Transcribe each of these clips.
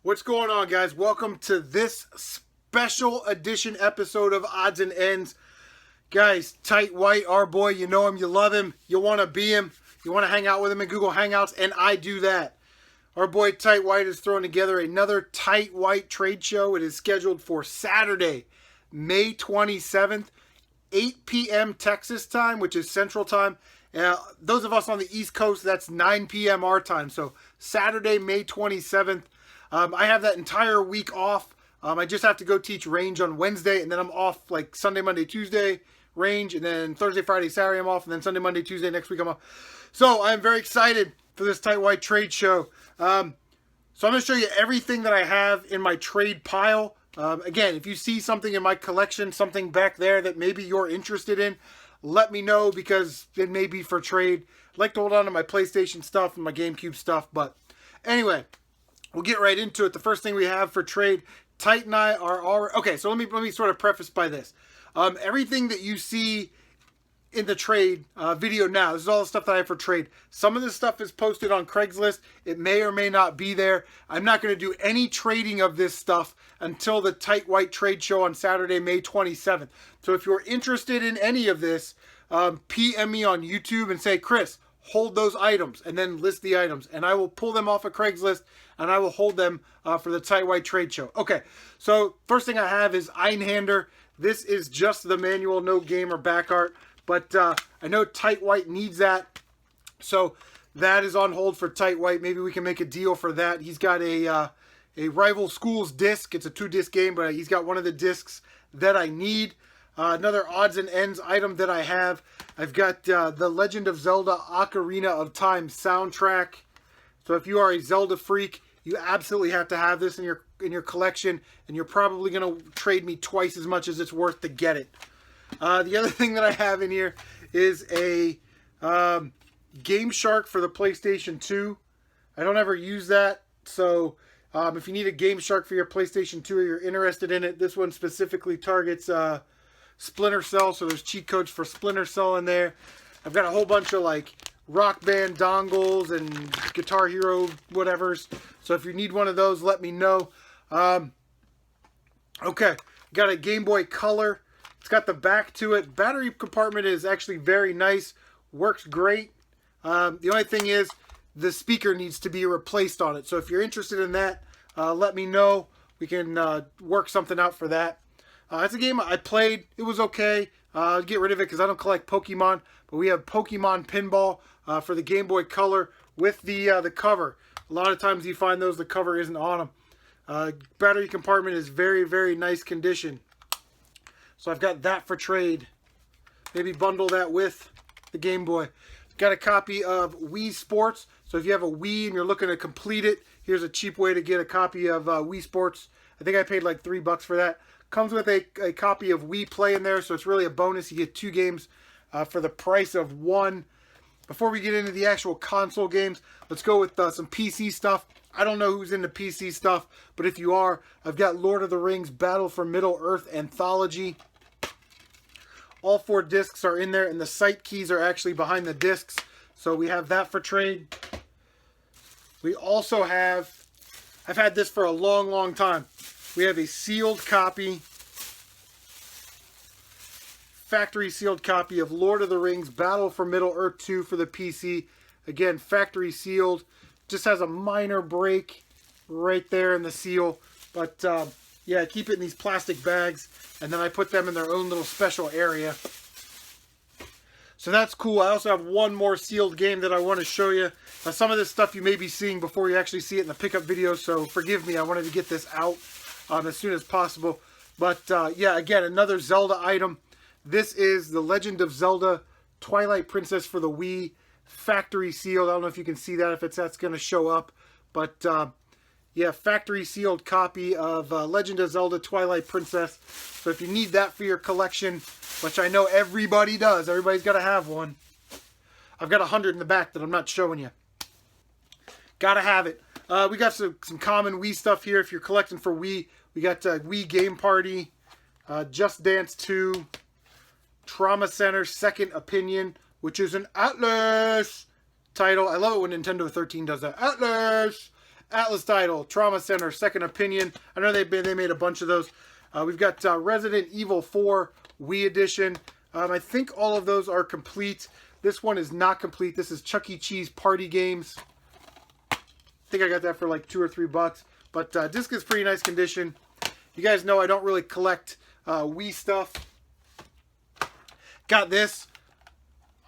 What's going on, guys? Welcome to this special edition episode of Odds and Ends. Guys, Tight White, our boy, you know him, you love him, you want to be him, you want to hang out with him in Google Hangouts, and I do that. Our boy Tight White is throwing together another Tight White trade show. It is scheduled for Saturday, May 27th, 8 p.m. Texas time, which is Central Time. Those of us on the East Coast, that's 9 p.m. our time. So Saturday, May 27th. I have that entire week off. I just have to go teach range on Wednesday, and then I'm off like Sunday, Monday, Tuesday range, and then Thursday, Friday, Saturday I'm off, and then Sunday, Monday, Tuesday next week I'm off. So I'm very excited for this Tight White trade show. So I'm going to show you everything that I have in my trade pile. Again, if you see something in my collection, something back there that maybe you're interested in, let me know because it may be for trade. I'd like to hold on to my PlayStation stuff and my GameCube stuff, but anyway, we'll get right into it. The first thing we have for trade, Tight and I are already... Okay, so let me sort of preface by this. Everything that you see in the trade video now, this is all the stuff that I have for trade. Some of this stuff is posted on Craigslist. It may or may not be there. I'm not going to do any trading of this stuff until the Tight White trade show on Saturday, May 27th. So if you're interested in any of this, PM me on YouTube and say, Chris, hold those items, and then list the items, and I will pull them off of Craigslist and I will hold them for the Tight White trade show. Okay, so first thing I have is Einhander. This is just the manual, no game or back art, but I know Tight White needs that, so that is on hold for Tight White. Maybe we can make a deal for that. He's got a Rival Schools disc. It's a 2-disc game, but he's got one of the discs that I need. Another Odds and Ends item that I have, I've got the Legend of Zelda Ocarina of Time soundtrack. So if you are a Zelda freak, you absolutely have to have this in your collection, and you're probably going to trade me twice as much as it's worth to get it. The other thing that I have in here is a Game Shark for the PlayStation 2. I don't ever use that, so if you need a Game Shark for your PlayStation 2 or you're interested in it, this one specifically targets Splinter Cell, so there's cheat codes for Splinter Cell in there. I've got a whole bunch of like Rock Band dongles and Guitar Hero whatevers, so if you need one of those, let me know. Okay, got a Game Boy Color. It's got the back to it. Battery compartment is actually very nice, works great. The only thing is the speaker needs to be replaced on it, so if you're interested in that, let me know. We can work something out for that. It's a game I played. It was okay. I'll get rid of it because I don't collect Pokemon. But we have Pokemon Pinball for the Game Boy Color with the cover. A lot of times you find those, the cover isn't on them. Battery compartment is very, very nice condition. So I've got that for trade. Maybe bundle that with the Game Boy. Got a copy of Wii Sports. So if you have a Wii and you're looking to complete it, here's a cheap way to get a copy of Wii Sports. I think I paid like $3 for that. Comes with a copy of Wii Play in there, so it's really a bonus. You get 2 games for the price of 1. Before we get into the actual console games, let's go with some PC stuff. I don't know who's into PC stuff, but if you are, I've got Lord of the Rings Battle for Middle-earth Anthology. All 4 discs are in there, and the site keys are actually behind the discs, so we have that for trade. We also have, I've had this for a long, long time. We have a sealed copy, factory sealed copy of Lord of the Rings Battle for Middle-earth 2 for the PC. Again, factory sealed. Just has a minor break right there in the seal. But yeah, I keep it in these plastic bags, and then I put them in their own little special area. So that's cool. I also have one more sealed game that I want to show you. Now, some of this stuff you may be seeing before you actually see it in the pickup video, so forgive me. I wanted to get this out as soon as possible. But yeah, again, another Zelda item. This is the Legend of Zelda Twilight Princess for the Wii, factory sealed. I don't know if you can see that, if that's going to show up. But yeah, factory sealed copy of Legend of Zelda Twilight Princess. So if you need that for your collection, which I know everybody does, everybody's got to have one. I've got 100 in the back that I'm not showing you. Gotta have it. We got some common Wii stuff here. If you're collecting for Wii, we got Wii Game Party, Just Dance 2, Trauma Center Second Opinion, which is an Atlas title. I love it when Nintendo 13 does that. Atlas! Atlas title, Trauma Center, Second Opinion. I know they made a bunch of those. We've got Resident Evil 4 Wii Edition. I think all of those are complete. This one is not complete. This is Chuck E. Cheese Party Games. I think I got that for like $2 or $3. But disc is pretty nice condition. You guys know I don't really collect Wii stuff. Got this.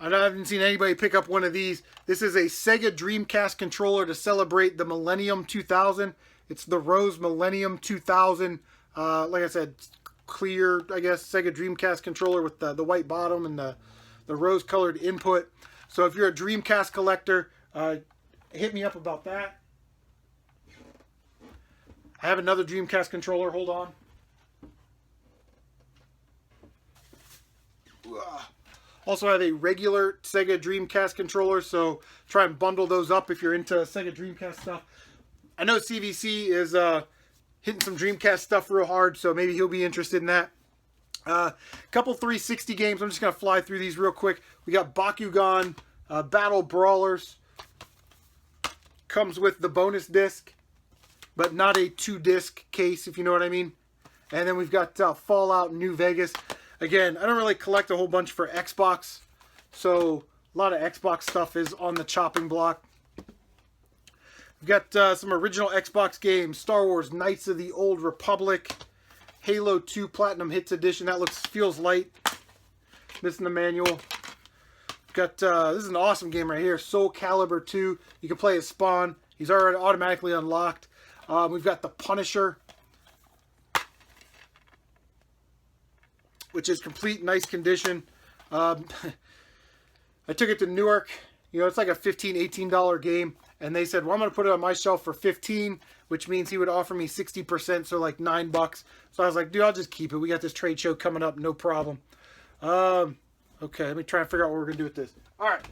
I haven't seen anybody pick up one of these. This is a Sega Dreamcast controller to celebrate the Millennium 2000. It's the Rose Millennium 2000. Like I said, clear, I guess, Sega Dreamcast controller with the white bottom and the rose-colored input. So if you're a Dreamcast collector, hit me up about that. I have another Dreamcast controller. Hold on. Also have a regular Sega Dreamcast controller, so try and bundle those up if you're into Sega Dreamcast stuff. I know CVC is hitting some Dreamcast stuff real hard, so maybe he'll be interested in that. Couple 360 games. I'm just going to fly through these real quick. We got Bakugan, Battle Brawlers. Comes with the bonus disc, but not a 2-disc case, if you know what I mean. And then we've got Fallout New Vegas. Again, I don't really collect a whole bunch for Xbox, so a lot of Xbox stuff is on the chopping block. We've got some original Xbox games. Star Wars Knights of the Old Republic. Halo 2 Platinum Hits Edition. That feels light. Missing the manual. Got this is an awesome game right here. Soul Calibur 2. You can play as Spawn. He's already automatically unlocked. We've got the Punisher, which is complete, nice condition. I took it to Newark. You know, it's like a $15, $18 game. And they said, well, I'm going to put it on my shelf for $15, which means he would offer me 60%, so like $9. So I was like, dude, I'll just keep it. We got this trade show coming up, no problem. Okay, let me try and figure out what we're going to do with this. All right.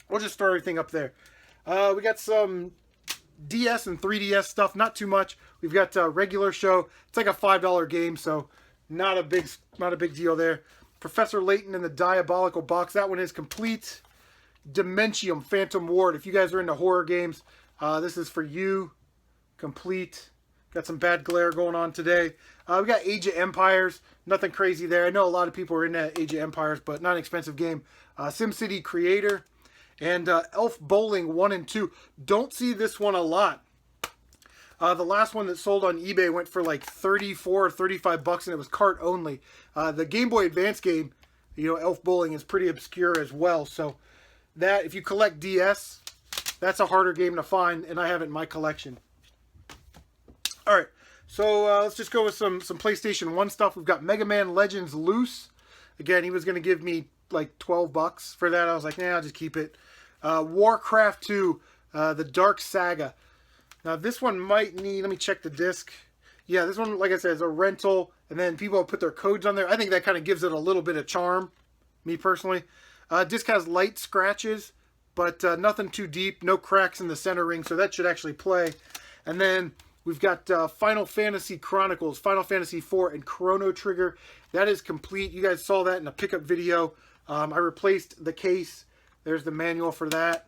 We'll just throw everything up there. We got some DS and 3DS stuff, not too much. We've got a regular show. It's like a $5 game, so not a big deal there. Professor Layton and the Diabolical Box. That one is complete. Dementium Phantom Ward. If you guys are into horror games, this is for you. Complete. Got some bad glare going on today. We got Age of Empires. Nothing crazy there. I know a lot of people are into Age of Empires, but not an expensive game. SimCity Creator. And Elf Bowling 1 and 2. Don't see this one a lot. The last one that sold on eBay went for like 34 or 35 bucks, and it was cart only. The Game Boy Advance game, you know, Elf Bowling is pretty obscure as well. So that, if you collect DS, that's a harder game to find, and I have it in my collection. All right, so let's just go with some PlayStation 1 stuff. We've got Mega Man Legends Loose. Again, he was going to give me like 12 bucks for that. I was like, nah, I'll just keep it. Warcraft 2, the Dark Saga. Now, this one might need, let me check the disc. Yeah, this one, like I said, is a rental, and then people put their codes on there. I think that kind of gives it a little bit of charm, me personally. Disc has light scratches, but nothing too deep. No cracks in the center ring, so that should actually play. And then we've got Final Fantasy Chronicles, Final Fantasy 4, and Chrono Trigger. That is complete. You guys saw that in a pickup video. I replaced the case. There's the manual for that.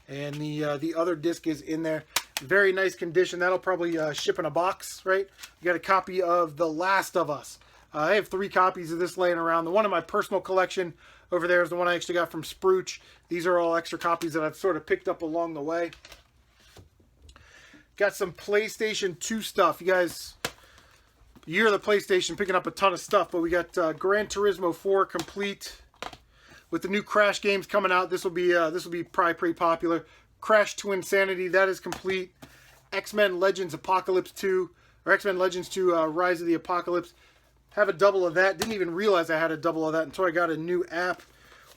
And the other disc is in there. Very nice condition. That'll probably ship in a box, right? You got a copy of The Last of Us. I have 3 copies of this laying around. The one in my personal collection over there is the one I actually got from Spruce. These are all extra copies that I've sort of picked up along the way. Got some PlayStation 2 stuff. You guys, you're the PlayStation picking up a ton of stuff, but we got Gran Turismo 4 complete. With the new Crash games coming out, this will be probably pretty popular. Crash to Insanity, that is complete. X-Men Legends Apocalypse 2, or X-Men Legends 2 Rise of the Apocalypse. Have a double of that. Didn't even realize I had a double of that until I got a new app.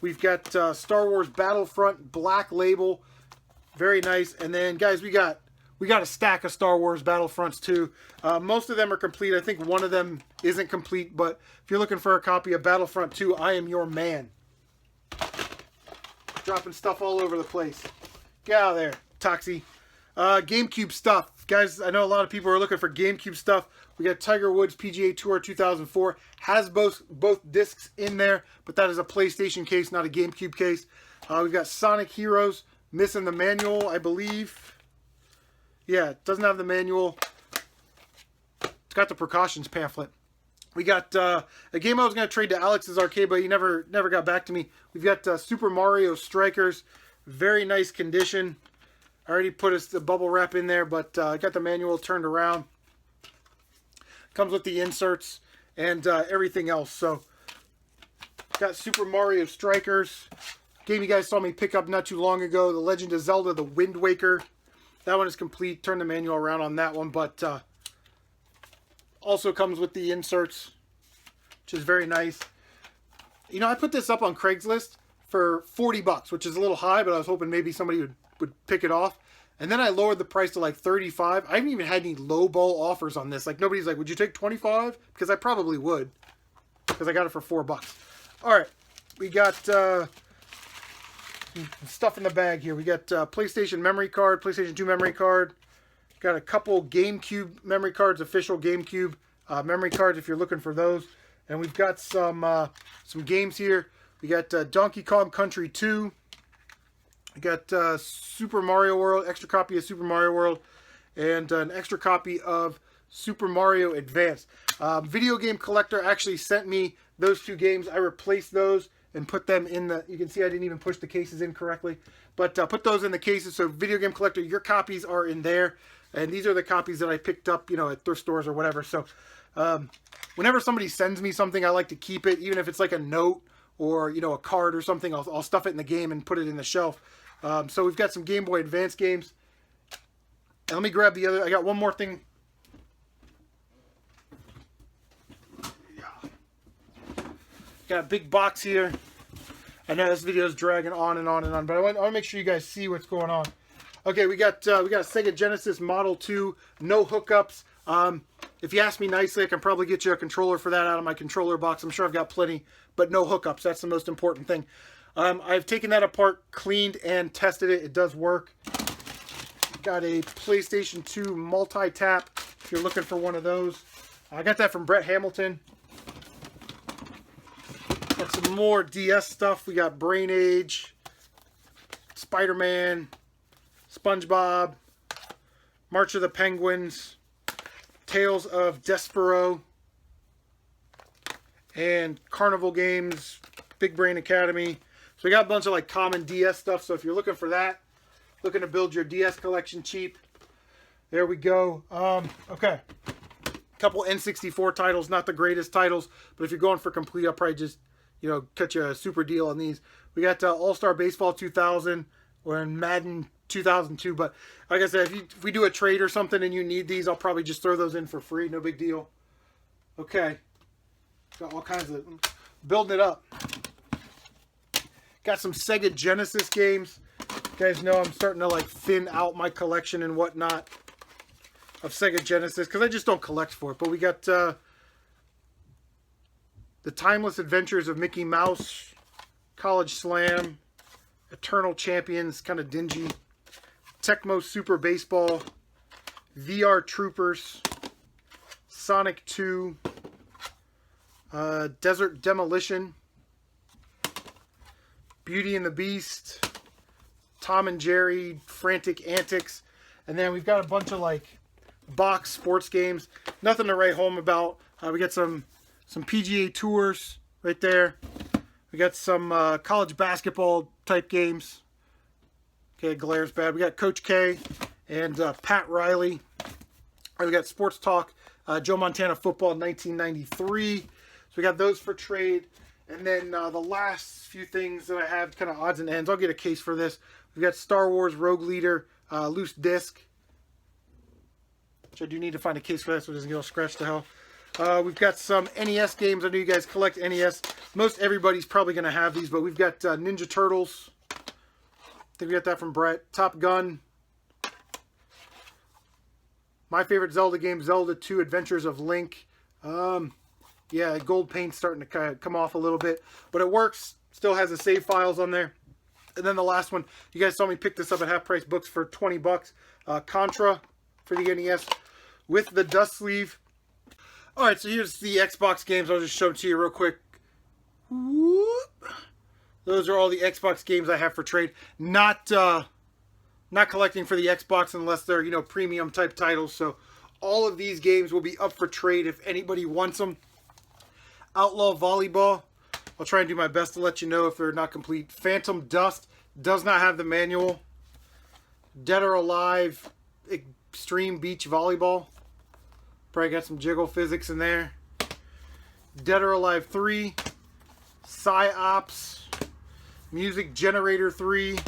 We've got Star Wars Battlefront Black Label. Very nice. And then, guys, we got a stack of Star Wars Battlefronts too. Most of them are complete. I think one of them isn't complete, but if you're looking for a copy of Battlefront 2, I am your man. Dropping stuff all over the place. Get out of there, Toxie. GameCube stuff. Guys, I know a lot of people are looking for GameCube stuff. We got Tiger Woods PGA Tour 2004. Has both discs in there, but that is a PlayStation case, not a GameCube case. We've got Sonic Heroes. Missing the manual, I believe. Yeah, it doesn't have the manual. It's got the precautions pamphlet. We got a game I was going to trade to Alex's Arcade, but he never got back to me. We've got Super Mario Strikers. Very nice condition. I already put the bubble wrap in there, but I got the manual turned around. Comes with the inserts and everything else. So, got Super Mario Strikers. Game you guys saw me pick up not too long ago. The Legend of Zelda, The Wind Waker. That one is complete. Turn the manual around on that one, but also comes with the inserts, which is very nice. You know, I put this up on Craigslist for 40 bucks, which is a little high, but I was hoping maybe somebody would pick it off. And then I lowered the price to like 35. I haven't even had any lowball offers on this. Like, nobody's like, would you take 25? Because I probably would, because I got it for 4 bucks. All right, we got stuff in the bag here. We got PlayStation memory card, PlayStation 2 memory card. Got a couple GameCube memory cards, official GameCube memory cards if you're looking for those. And we've got some games here. We got Donkey Kong Country 2. We got Super Mario World, extra copy of Super Mario World, and an extra copy of Super Mario Advance. Video Game Collector actually sent me those 2 games. I replaced those and put them in the, you can see I didn't even push the cases in correctly, but put those in the cases. So Video Game Collector, your copies are in there. And these are the copies that I picked up, you know, at thrift stores or whatever. So whenever somebody sends me something, I like to keep it, even if it's like a note or, you know, a card or something. I'll stuff it in the game and put it in the shelf. So we've got some Game Boy Advance games. And let me grab the other. I got one more thing. Yeah. Got a big box here. I know this video is dragging on and on and on, but I want to make sure you guys see what's going on. Okay, we got a Sega Genesis Model 2, no hookups. If you ask me nicely, I can probably get you a controller for that out of my controller box. I'm sure I've got plenty, but no hookups. That's the most important thing. I've taken that apart, cleaned, and tested it. It does work. Got a PlayStation 2 multi-tap if you're looking for one of those. I got that from Brett Hamilton. Got some more DS stuff. We got Brain Age, Spider-Man, SpongeBob, March of the Penguins, Tales of Despero, and Carnival Games, Big Brain Academy. So we got a bunch of like common DS stuff. So if you're looking for that, looking to build your DS collection cheap, there we go. Okay. A couple N64 titles, not the greatest titles, but if you're going for complete, I'll probably just, you know, cut you a super deal on these. We got All-Star Baseball 2000 or in Madden 2002, but like I said, if we do a trade or something and you need these, I'll probably just throw those in for free. No big deal. Okay. Got all kinds of, building it up. Got some Sega Genesis games. You guys know I'm starting to like thin out my collection and whatnot of Sega Genesis because I just don't collect for it. But we got The Timeless Adventures of Mickey Mouse, College Slam, Eternal Champions, kind of dingy, Tecmo Super Baseball, VR Troopers, Sonic 2, Desert Demolition, Beauty and the Beast, Tom and Jerry, Frantic Antics, and then we've got a bunch of like box sports games. Nothing to write home about. We got some PGA Tours right there. We got some college basketball type games. Okay, glare's bad. We got Coach K and Pat Riley. We got Sports Talk, Joe Montana Football 1993. So we got those for trade. And then the last few things that I have, kind of odds and ends. I'll get a case for this. We've got Star Wars Rogue Leader, loose disc. Which I do need to find a case for that so it doesn't get all scratched to hell. We've got some NES games. I know you guys collect NES. Most everybody's probably going to have these, but we've got Ninja Turtles. I think we got that from Brett. Top Gun. My favorite Zelda game, Zelda 2 Adventures of Link. Yeah, gold paint's starting to kind of come off a little bit, but it works. Still has the save files on there. And then the last one, you guys saw me pick this up at Half Price Books for 20 bucks. Contra for the NES with the dust sleeve. All right, so here's the Xbox games. I'll just show them to you real quick. Whoop. Those are all the Xbox games I have for trade. Not Not collecting for the Xbox unless they're, you know, premium type titles. So all of these games will be up for trade if anybody wants them. Outlaw Volleyball. I'll try and do my best to let you know if they're not complete. Phantom Dust does not have the manual. Dead or Alive Extreme Beach Volleyball. Probably got some jiggle physics in there. Dead or Alive 3. Psyops. Music Generator 3.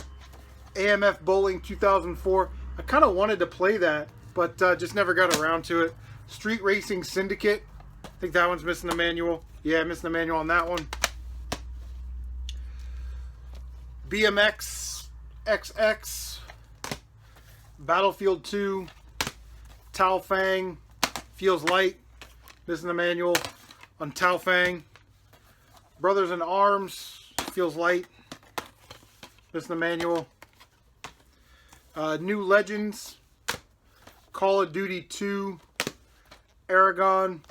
AMF Bowling 2004. I kind of wanted to play that, but just never got around to it. Street Racing Syndicate. I think that one's missing the manual. Yeah, missing the manual on that one. BMX XX. Battlefield 2. Tao Fang. Feels Light. Missing the manual on Tao Fang. Brothers in Arms. Feels Light. Missing the manual. New Legends. Call of Duty 2. Aragon.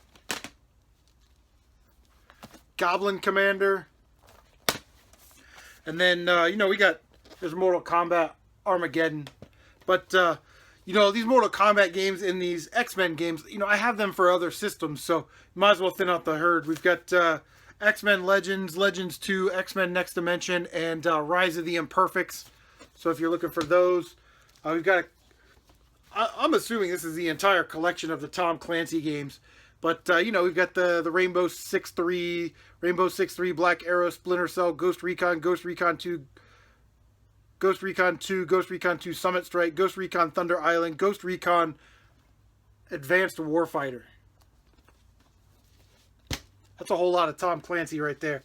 Goblin Commander. And then, you know, there's Mortal Kombat Armageddon. But, you know, these Mortal Kombat games and these X-Men games, you know, I have them for other systems, so you might as well thin out the herd. We've got X-Men Legends, Legends 2, X-Men Next Dimension, and Rise of the Imperfects. So if you're looking for those, we've got I'm assuming this is the entire collection of the Tom Clancy games. But, you know, we've got the Rainbow Six 3, Black Arrow, Splinter Cell, Ghost Recon 2, Ghost Recon 2 Summit Strike, Ghost Recon Thunder Island, Ghost Recon Advanced Warfighter. That's a whole lot of Tom Clancy right there.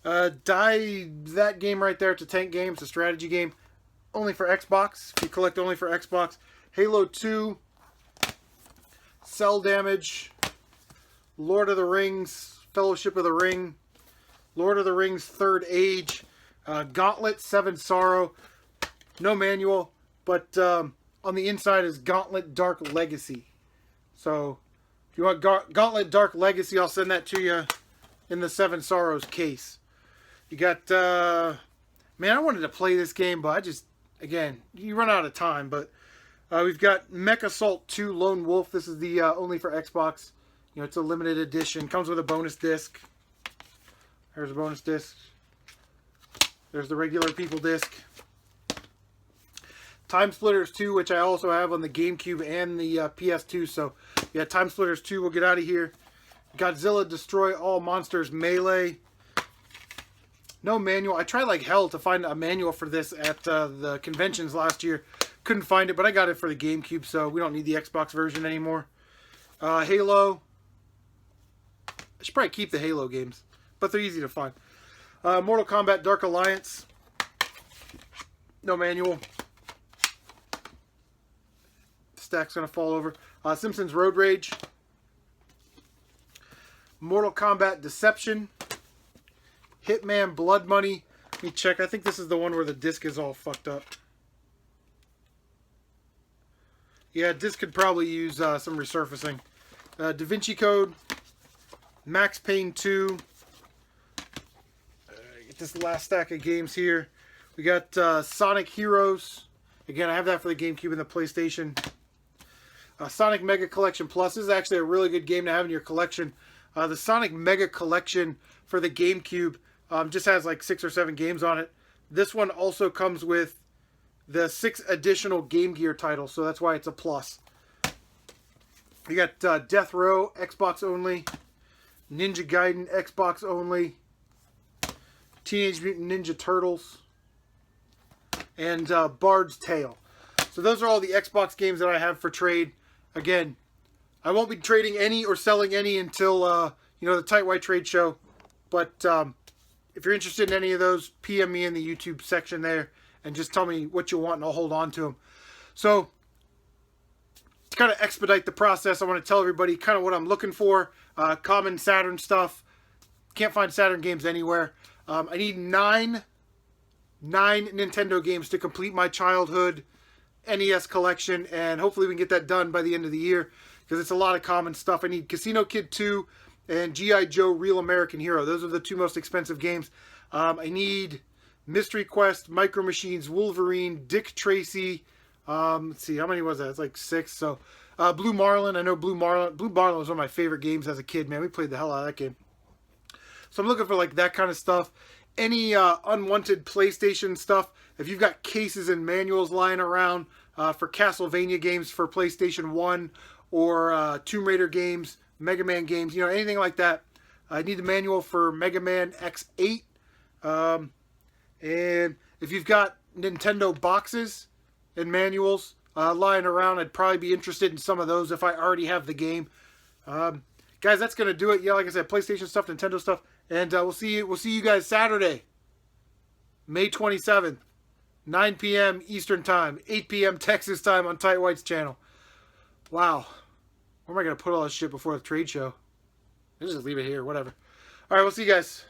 That game right there, it's a tank game, it's a strategy game. Only for Xbox, if you collect only for Xbox. Halo 2, Cell Damage, Lord of the Rings, Fellowship of the Ring, Lord of the Rings Third Age, Gauntlet 7 Sorrow, no manual, but on the inside is Gauntlet Dark Legacy. So if you want Gauntlet Dark Legacy, I'll send that to you in the Seven Sorrows case. You got, man, I wanted to play this game, but I just, again, you run out of time. But we've got Mech Assault 2 Lone Wolf. This is the only for Xbox. You know, it's a limited edition. Comes with a bonus disc. There's a bonus disc. There's the regular people disc. Time Splitters 2, which I also have on the GameCube and the PS2. So, yeah, Time Splitters 2. We'll get out of here. Godzilla Destroy All Monsters Melee. No manual. I tried like hell to find a manual for this at the conventions last year. Couldn't find it, but I got it for the GameCube, so we don't need the Xbox version anymore. Halo. I should probably keep the Halo games, but they're easy to find. Mortal Kombat Dark Alliance. No manual. Stack's going to fall over. Simpsons Road Rage. Mortal Kombat Deception. Hitman Blood Money. Let me check. I think this is the one where the disc is all fucked up. Yeah, disc could probably use some resurfacing. Da Vinci Code. Max Payne 2. Get this last stack of games here. We got Sonic Heroes. Again, I have that for the GameCube and the PlayStation. Sonic Mega Collection Plus. This is actually a really good game to have in your collection. The Sonic Mega Collection for the GameCube just has like 6 or 7 games on it. This one also comes with the 6 additional Game Gear titles, so that's why it's a plus. You got Death Row, Xbox only. Ninja Gaiden, Xbox only. Teenage Mutant Ninja Turtles. And Bard's Tale. So those are all the Xbox games that I have for trade. Again, I won't be trading any or selling any until, you know, the Tight White Trade Show. But if you're interested in any of those, PM me in the YouTube section there. And just tell me what you want and I'll hold on to them. So, to kind of expedite the process, I want to tell everybody kind of what I'm looking for. Common Saturn stuff. Can't find Saturn games anywhere. I need 9 Nintendo games to complete my childhood NES collection. And hopefully we can get that done by the end of the year. Because it's a lot of common stuff. I need Casino Kid 2 and G.I. Joe Real American Hero. Those are the 2 most expensive games. I need Mystery Quest, Micro Machines, Wolverine, Dick Tracy, Let's see, how many was that? It's like 6. So, Blue Marlin. I know Blue Marlin. Blue Marlin was one of my favorite games as a kid, man. We played the hell out of that game. So I'm looking for like that kind of stuff. Any unwanted PlayStation stuff. If you've got cases and manuals lying around for Castlevania games for PlayStation 1 or Tomb Raider games, Mega Man games, anything like that. I need the manual for Mega Man X8. And if you've got Nintendo boxes and manuals lying around, I'd probably be interested in some of those if I already have the game. Guys, that's gonna do it. Yeah, like I said, PlayStation stuff, Nintendo stuff, and we'll see you guys Saturday, May 27th, 9 p.m. Eastern Time, 8 p.m. Texas time on Tight White's channel. Wow, where am I gonna put all this shit before the trade show? I'll just leave it here, whatever. All right, we'll see you guys.